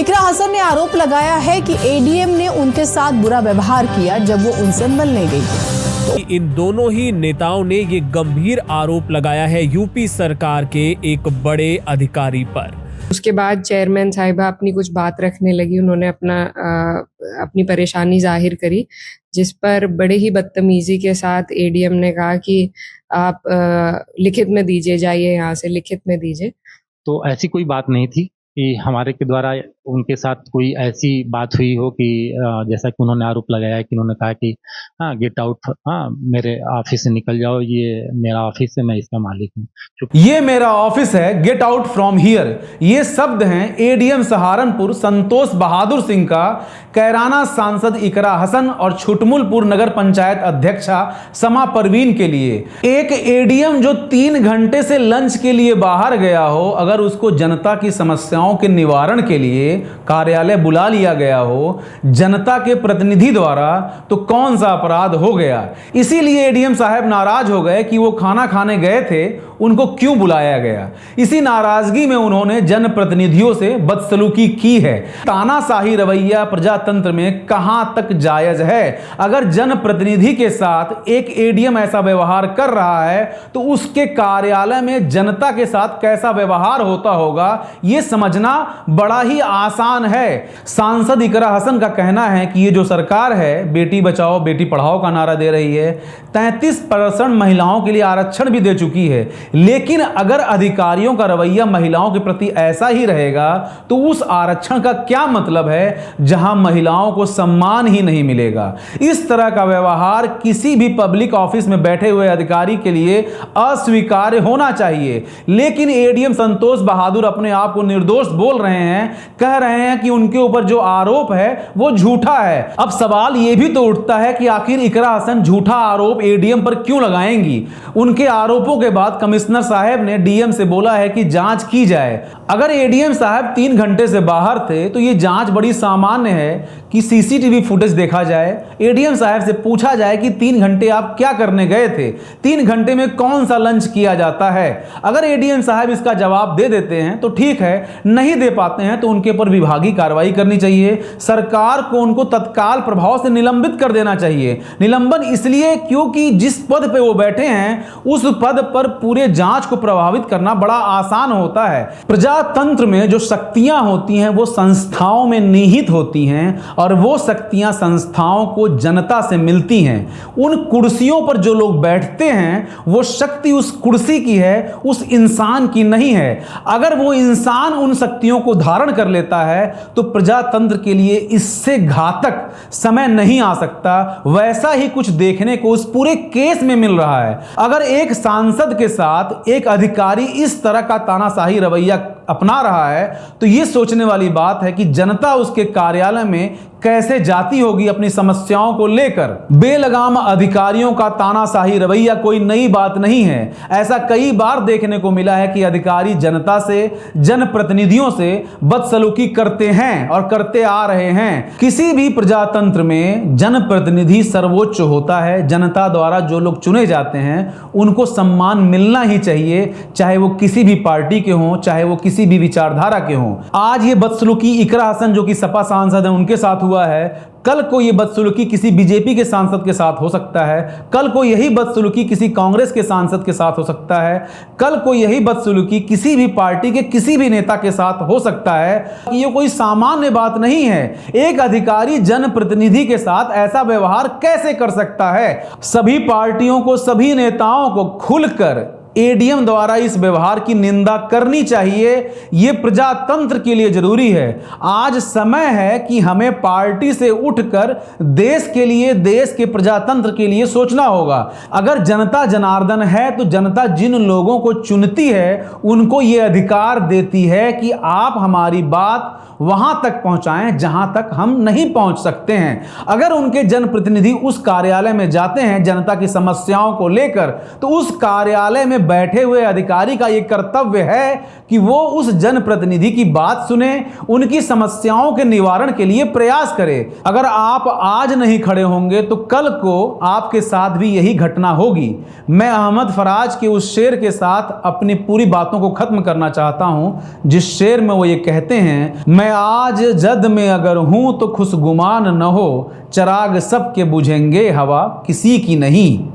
इकरा हसन ने आरोप लगाया है कि एडीएम ने उनके साथ बुरा व्यवहार किया जब वो उनसे मिलने गई। इन दोनों ही नेताओं ने ये गंभीर आरोप लगाया है यूपी सरकार के एक बड़े अधिकारी पर। उसके बाद चेयरमैन साहिबा अपनी कुछ बात रखने लगी, उन्होंने अपनी परेशानी जाहिर करी, जिस पर बड़े ही बदतमीजी के साथ एडीएम ने कहा कि आप लिखित में दीजिए, जाइए यहाँ से, लिखित में दीजिए। तो ऐसी कोई बात नहीं थी कि हमारे के द्वारा उनके साथ कोई ऐसी बात हुई हो कि जैसा कि उन्होंने आरोप लगाया है कि उन्होंने कहा कि हाँ गेट आउट, हाँ मेरे ऑफिस से निकल जाओ, ये मेरा ऑफिस है, मैं इसका मालिक हूँ, ये मेरा ऑफिस है, गेट आउट फ्रॉम हियर। ये शब्द हैं एडीएम सहारनपुर संतोष बहादुर सिंह का कैराना सांसद इकरा हसन और छुटमुलपुर नगर पंचायत अध्यक्षा समा परवीन के लिए। एक एडीएम जो 3 घंटे से लंच के लिए बाहर गया हो, अगर उसको जनता की समस्याओं के निवारण के लिए कार्यालय बुला लिया गया हो जनता के प्रतिनिधि द्वारा, तो कौन सा अपराध हो गया। इसीलिए एडीएम साहब नाराज हो गए कि वो खाना खाने गए थे, उनको क्यों बुलाया गया। इसी नाराजगी में उन्होंने जनप्रतिनिधियों से बदसलूकी की है। तानाशाही रवैया प्रजातंत्र में कहां तक जायज है। अगर जनप्रतिनिधि के साथ एक एडीएम ऐसा व्यवहार कर रहा है तो उसके कार्यालय में जनता के साथ कैसा व्यवहार होता होगा, यह समझना बड़ा ही आसान है। सांसद इकरा हसन का कहना है कि ये जो सरकार है बेटी बचाओ बेटी पढ़ाओ का नारा दे रही है, 33% महिलाओं के लिए आरक्षण भी दे चुकी है, लेकिन अगर अधिकारियों का रवैया महिलाओं के प्रति ऐसा ही रहेगा तो उस आरक्षण का क्या मतलब है जहां महिलाओं को सम्मान ही नहीं मिलेगा। इस तरह का व्यवहार किसी भी पब्लिक ऑफिस में बैठे हुए अधिकारी के लिए अस्वीकार्य होना चाहिए। लेकिन एडीएम संतोष बहादुर अपने आप को निर्दोष बोल रहे हैं, कह रहे हैं कि उनके ऊपर जो आरोप है वो झूठा है। अब सवाल यह भी तो उठता है कि आखिर इकरा हसन झूठा आरोप एडीएम पर क्यों लगाएंगी। उनके आरोपों के बाद कमिश्नर साहब ने डीएम से बोला है कि जांच की जाए। अगर एडीएम साहब 3 घंटे से बाहर थे तो यह जांच बड़ी सामान्य है कि सीसीटीवी फुटेज देखा जाए, एडीएम साहब से पूछा जाए कि 3 घंटे आप क्या करने गए थे, 3 घंटे में कौन सा लंच किया जाता है। अगर एडीएम साहब इसका जवाब दे देते हैं तो ठीक है, नहीं दे पाते हैं तो उनके ऊपर विभागीय कार्रवाई करनी चाहिए। सरकार को उनको तत्काल प्रभाव से निलंबित कर देना चाहिए। निलंबन इसलिए क्योंकि जिस पद पे वो बैठे हैं उस पद पर पूरे जांच को प्रभावित करना बड़ा आसान होता है। प्रजातंत्र में जो शक्तियां होती हैं वो संस्थाओं में निहित होती हैं और वो शक्तियां संस्थाओं को जनता से मिलती हैं। उन कुर्सियों पर जो लोग बैठते हैं वो शक्ति उस कुर्सी की है, उस इंसान की नहीं है। अगर वो इंसान उन शक्तियों को धारण कर लेता है तो प्रजातंत्र के लिए इससे घातक समय नहीं आ सकता। वैसा ही कुछ देखने को उस पूरे केस में मिल रहा है। अगर एक सांसद के साथ एक अधिकारी इस तरह का तानाशाही रवैया अपना रहा है तो यह सोचने वाली बात है कि जनता उसके कार्यालय में कैसे जाती होगी अपनी समस्याओं को लेकर। बेलगाम अधिकारियों का तानाशाही रवैया कोई नई बात नहीं है। ऐसा कई बार देखने को मिला है कि अधिकारी जनता से, जनप्रतिनिधियों से बदसलूकी करते हैं और करते आ रहे हैं। किसी भी प्रजातंत्र में जनप्रतिनिधि सर्वोच्च होता है। जनता द्वारा जो लोग चुने जाते हैं उनको सम्मान मिलना ही चाहिए, चाहे वो किसी भी पार्टी के हों, चाहे वो किसी भी विचारधारा के हों। आज ये बदसलूकी इकरा हसन जो कि सपा सांसद है उनके साथ हुआ है, कल को यह बदसलूकी किसी बीजेपी के सांसद के साथ हो सकता है, कल को यही बदसलूकी किसी कांग्रेस के सांसद के साथ हो सकता है, कल को यही बदसलूकी किसी भी पार्टी के किसी भी नेता के साथ हो सकता है। ये कोई सामान्य बात नहीं है। एक अधिकारी जनप्रतिनिधि के साथ ऐसा व्यवहार कैसे कर सकता है। सभी पार्टियों को, सभी नेताओं को खुलकर एडीएम द्वारा इस व्यवहार की निंदा करनी चाहिए। यह प्रजातंत्र के लिए जरूरी है। आज समय है कि हमें पार्टी से उठकर देश के लिए, देश के प्रजातंत्र के लिए सोचना होगा। अगर जनता जनार्दन है तो जनता जिन लोगों को चुनती है उनको यह अधिकार देती है कि आप हमारी बात वहां तक पहुंचाएं जहां तक हम नहीं पहुंच सकते हैं। अगर उनके जनप्रतिनिधि उस कार्यालय में जाते हैं जनता की समस्याओं को लेकर तो उस कार्यालय में में बैठे हुए अधिकारी का ये कर्तव्य है कि वो उस जनप्रतिनिधि की बात सुने, उनकी समस्याओं के निवारण के लिए प्रयास करे। अगर आप आज नहीं खड़े होंगे तो कल को आपके साथ भी यही घटना होगी। मैं अहमद फराज के उस शेर के साथ अपनी पूरी बातों को खत्म करना चाहता हूं, जिस शेर में वो ये कहते हैं, मैं आज जद में अगर हूं तो खुशगुमान न हो, चराग सबके बुझेंगे हवा किसी की नहीं।